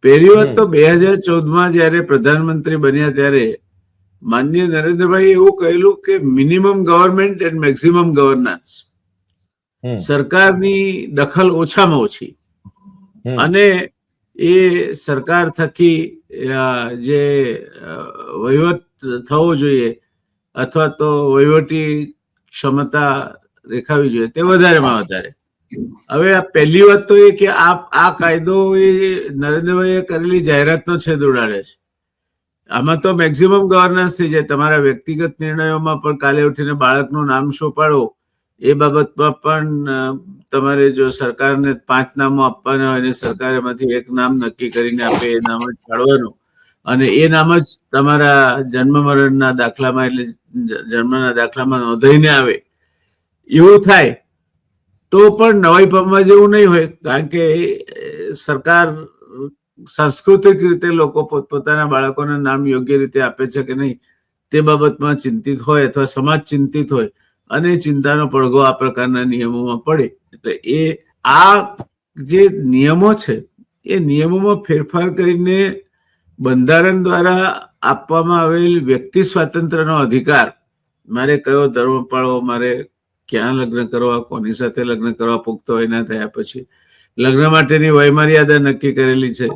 પહેલી વાત તો 2014માં જયારે પ્રધાનમંત્રી બન્યા ત્યારે માનનીય નરેન્દ્રભાઈ એવું કહેલું કે minimum government and maximum governance, સરકારની દખલ ઓછામાં ઓછી, અને એ સરકાર થકી જે વહીવટ થવો જોઈએ અથવા તો વહીવટી ક્ષમતા દેખાવી જોઈએ તે વધારેમાં વધારે. હવે આ પહેલી વાત તો એ કે આ કાયદો એ નરેન્દ્રભાઈએ કરેલી જાહેરાતનો છેદ ઉડાડે છે. આમાં તો મેક્સિમમ ગવર્નન્સ થઈ જાય. તમારા વ્યક્તિગત નિર્ણયોમાં પણ કાલે ઉઠીને બાળકનું નામ શું પાડો એ બાબતમાં પણ તમારે જો સરકારને 5 નામો આપવાના હોય અને સરકાર એમાંથી એક નામ નક્કી કરીને આપે એ નામ જ પાડવાનું અને એ નામ જ તમારા જન્મ મરણના દાખલામાં એટલે જન્મના દાખલામાં નોંધાઈને આવે એવું થાય તો પણ નવાઈ પામવા જેવું નહીં હોય. કારણ કે સરકાર સાંસ્કૃતિક રીતે લોકો પોતપોતાના બાળકોના નામ યોગ્ય રીતે આપે છે કે નહીં તે બાબતમાં ચિંતિત હોય અથવા સમાજ ચિંતિત હોય અને ચિંતાનો પડઘો આ પ્રકારના નિયમોમાં પડે. એટલે આ જે નિયમો છે એ નિયમોમાં ફેરફાર કરીને બંધારણ દ્વારા આપવામાં આવેલ વ્યક્તિ સ્વાતંત્ર્યનો અધિકાર, મારે કયો ધર્મ પાળવો, મારે ક્યાં લગ્ન કરવા, કોની સાથે લગ્ન કરવા, પુખ્ત વયના થયા પછી લગ્ન માટેની વયમર્યાદા નક્કી કરેલી છે.